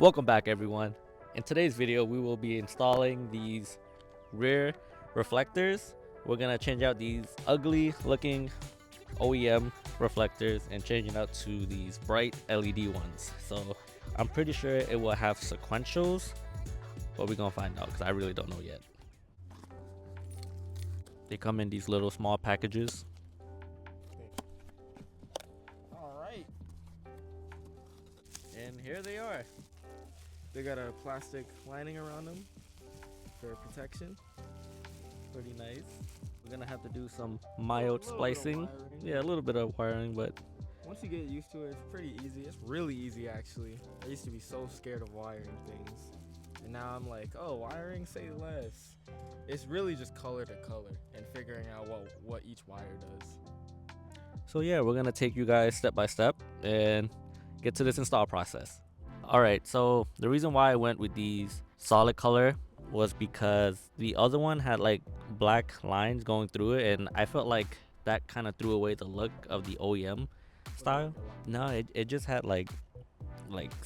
Welcome back, everyone. In today's video we will be installing these rear reflectors. We're gonna change out these ugly looking OEM reflectors and changing out to these bright LED ones. So I'm pretty sure it will have sequentials, but we're gonna find out because I really don't know yet. They come in these little small packages. All right, And here they are. they got a plastic lining around them for protection. Pretty nice. We're gonna have to do some mild splicing. Yeah, a little bit of wiring, but Once you get used to it, it's pretty easy. It's really easy, actually. I used to be so scared of wiring things, and now I'm like, oh, wiring, say less. It's really just color to color and figuring out what each wire does. so yeah, we're gonna take you guys step by step and get to this install process. All right, so the reason why I went with these solid color was because the other one had like black lines going through it, and I felt like that kind of threw away the look of the OEM style. No, it just had like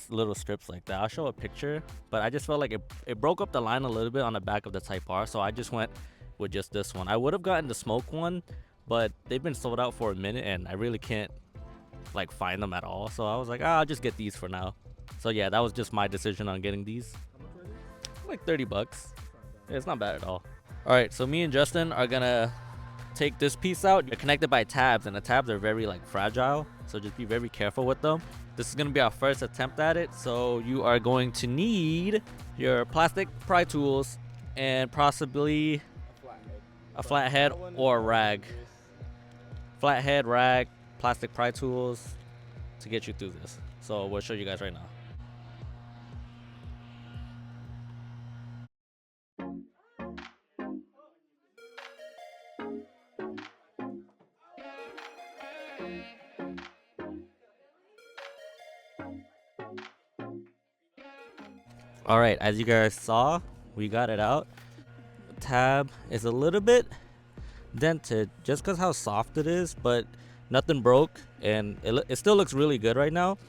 little strips like that. I'll show a picture, but I just felt like it broke up the line a little bit on the back of the Type R, so I just went with just this one. I would have gotten the smoke one, but they've been sold out for a minute and I really can't like find them at all, so I was like, I'll just get these for now. So yeah, that was just my decision on getting these. How much were they? Like 30 bucks. Yeah, it's not bad at all. All right, so me and Justin are gonna take this piece out. You're connected by tabs, and the tabs are very like fragile, so just be very careful with them. This is gonna be our first attempt at it, so you are going to need your plastic pry tools and possibly a flathead or a rag. Flathead, rag, plastic pry tools to get you through this. So we'll show you guys right now. All right, as you guys saw, we got it out. The tab is a little bit dented just because how soft it is, but nothing broke, and it still looks really good right now.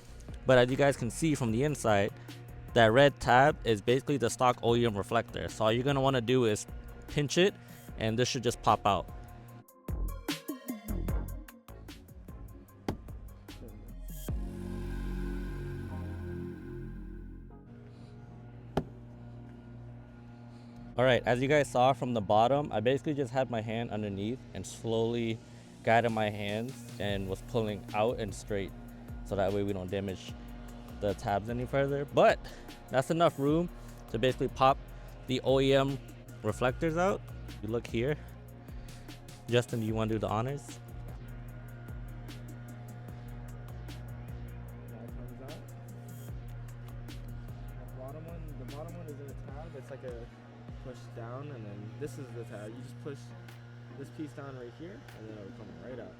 But as you guys can see from the inside, that red tab is basically the stock OEM reflector. So all you're gonna want to do is pinch it, and this should just pop out. All right, as you guys saw from the bottom, I basically just had my hand underneath and slowly guided my hands and was pulling out and straight, so that way we don't damage the tabs any further. But that's enough room to basically pop the OEM reflectors out. You look here. Justin, do you want to do the honors? That comes out. The bottom one is in a tab. It's like a push down, and then this is the tab. You just push this piece down right here, and then it'll come right out.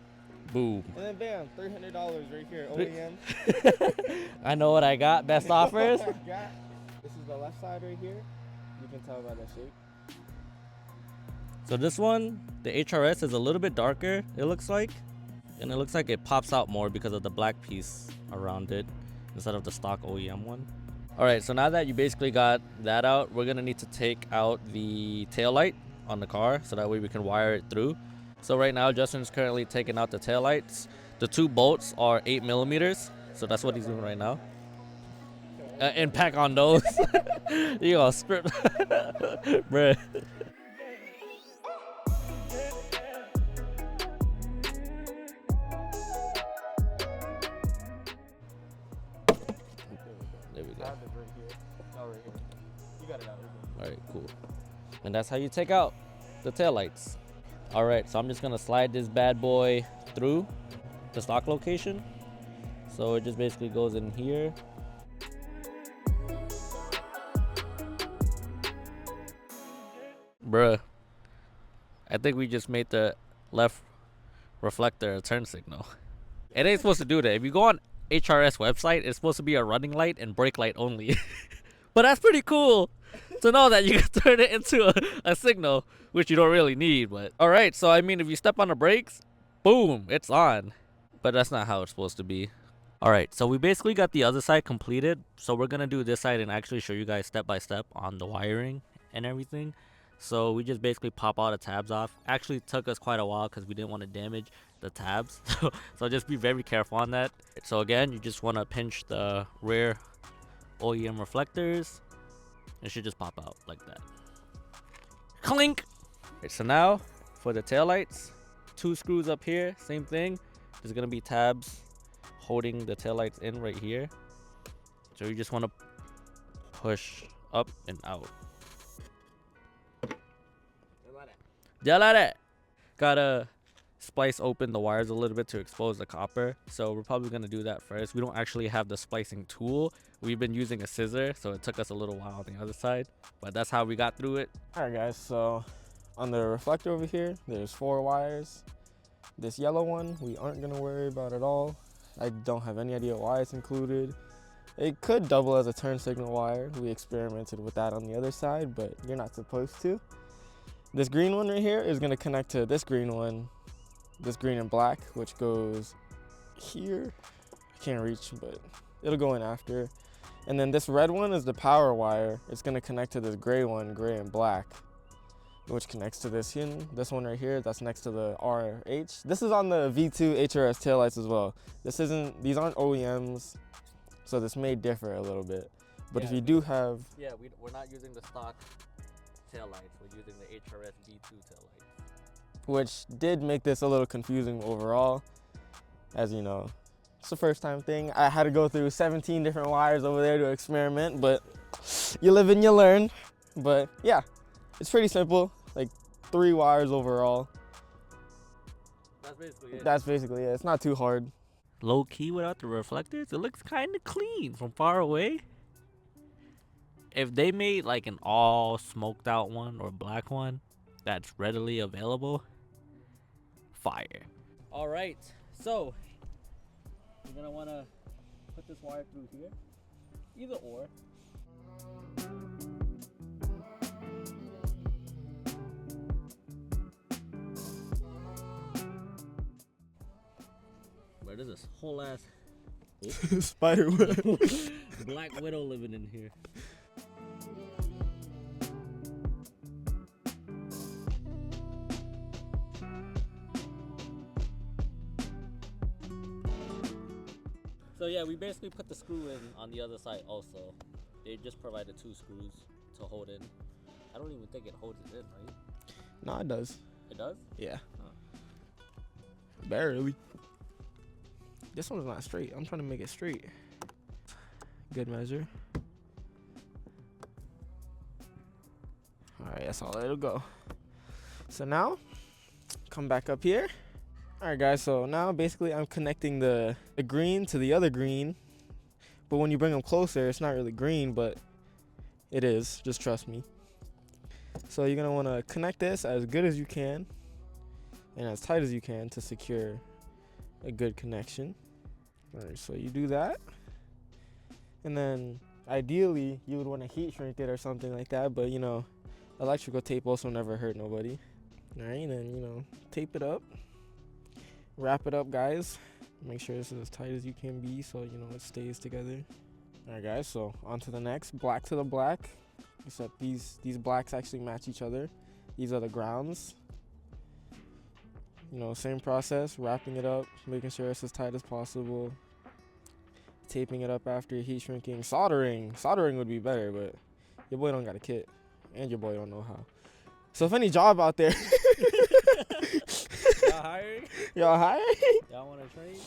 Boom. And then bam, $300 right here, OEM. I know what I got. Best offers. This is the left side right here. You can tell by the shape. So this one, the HRS is a little bit darker, it looks like. And it looks like it pops out more because of the black piece around it instead of the stock OEM one. All right, so now that you basically got that out, we're gonna need to take out the taillight on the car so that way we can wire it through. So right now, Justin's currently taking out the taillights. The two bolts are 8mm, so that's what he's doing right now. Impact on those. You gonna strip, bruh. There we go. Tab is right here. No, right here. You got it out. All right, cool. And that's how you take out the taillights. All right, so I'm just gonna slide this bad boy through the stock location. So it just basically goes in here. Bruh, I think we just made the left reflector a turn signal. It ain't supposed to do that. If you go on HRS website, it's supposed to be a running light and brake light only. But that's pretty cool to know that you can turn it into a signal, which you don't really need. But all right, so I mean, if you step on the brakes, boom, it's on. But that's not how it's supposed to be. Alright, so we basically got the other side completed. So we're gonna do this side and actually show you guys step by step on the wiring and everything. So we just basically pop all the tabs off. Actually took us quite a while because we didn't want to damage the tabs. So just be very careful on that. So again, you just want to pinch the rear OEM reflectors. It should just pop out like that. Clink! Okay, so now for the taillights, 2 screws up here, same thing. There's gonna be tabs holding the taillights in right here. So you just want to push up and out. Yeah, like that. Gotta splice open the wires a little bit to expose the copper. So we're probably gonna do that first. We don't actually have the splicing tool. We've been using a scissor, so it took us a little while on the other side. But that's how we got through it. All right, guys, so on the reflector over here, there's 4 wires. This yellow one, we aren't gonna worry about at all. I don't have any idea why it's included. It could double as a turn signal wire. We experimented with that on the other side, but you're not supposed to. This green one right here is gonna connect to this green one, this green and black, which goes here. I can't reach, but it'll go in after. And then this red one is the power wire. It's gonna connect to this gray one, gray and black, which connects to this here. This one right here, that's next to the RH. This is on the V2 HRS taillights as well. These aren't OEMs, so this may differ a little bit. But if you do have... Yeah, we're not using the stock taillights. We're using the HRS V2 taillights. Which did make this a little confusing overall. As you know, it's the first time thing. I had to go through 17 different wires over there to experiment, but you live and you learn. But yeah, it's pretty simple, like 3 wires overall. That's basically it. It's not too hard. Low key without the reflectors, it looks kind of clean from far away. If they made like an all smoked out one or black one that's readily available, fire. All right, so you're gonna want to put this wire through here, either or. Where is this whole ass Spider web. Black Widow living in here? So yeah, we basically put the screw in on the other side also. They just provided 2 screws to hold in. I don't even think it holds it in, right? No, it does. It does? Yeah. Barely. This one's not straight. I'm trying to make it straight. Good measure. All right, that's all it'll go. So now, come back up here. All right, guys, so now basically I'm connecting the green to the other green. But when you bring them closer, it's not really green, but it is. Just trust me. So you're going to want to connect this as good as you can and as tight as you can to secure a good connection. All right, so you do that. And then ideally, you would want to heat shrink it or something like that. But, you know, electrical tape also never hurt nobody. All right, and then, you know, tape it up. Wrap it up, guys. Make sure this is as tight as you can be so, you know, it stays together. All right, guys, so on to the next. Black to the black. Except these blacks actually match each other. These are the grounds. You know, same process, wrapping it up, making sure it's as tight as possible. Taping it up after heat shrinking. Soldering would be better, but your boy don't got a kit. And your boy don't know how. So if any job out there... Y'all hiring? Y'all hiring? Y'all want to trade?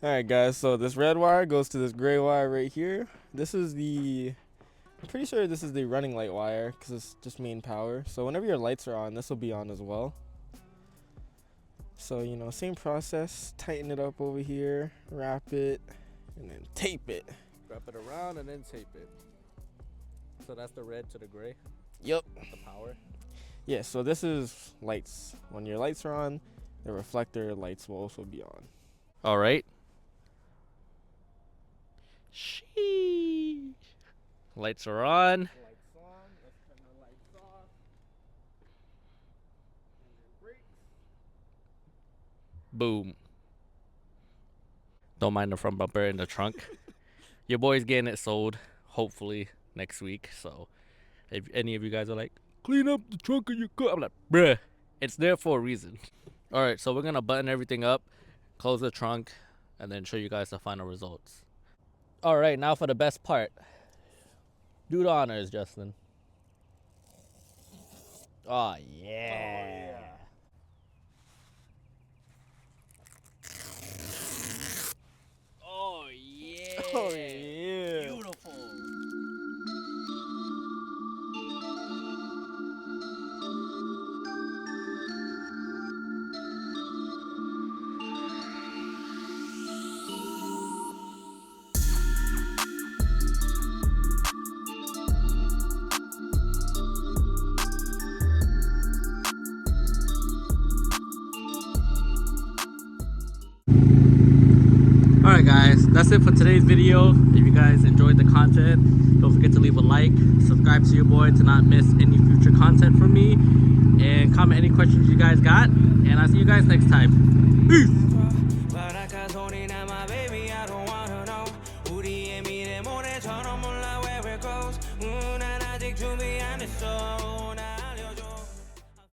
All right, guys, so this red wire goes to this gray wire right here. This is I'm pretty sure this is the running light wire because it's just main power. So whenever your lights are on, this will be on as well. So, you know, same process. Tighten it up over here, wrap it, and then tape it. Wrap it around and then tape it. So that's the red to the gray? Yep. The power? Yeah, so this is lights. When your lights are on, the reflector lights will also be on. All right. Sheesh. Lights are on. Lights on. Let's turn the lights off. Boom. Don't mind the front bumper in the trunk. Your boy's getting it sold, hopefully next week. So if any of you guys are like, clean up the trunk of your car, I'm like, bruh, it's there for a reason. All right, so we're gonna button everything up, close the trunk, and then show you guys the final results. All right, now for the best part. Do the honors, Justin. Oh yeah. Oh yeah. Oh yeah. Beautiful. Alright guys, that's it for today's video. If you guys enjoyed the content, don't forget to leave a like, subscribe to your boy to not miss any future content from me, and comment any questions you guys got, and I'll see you guys next time. Peace!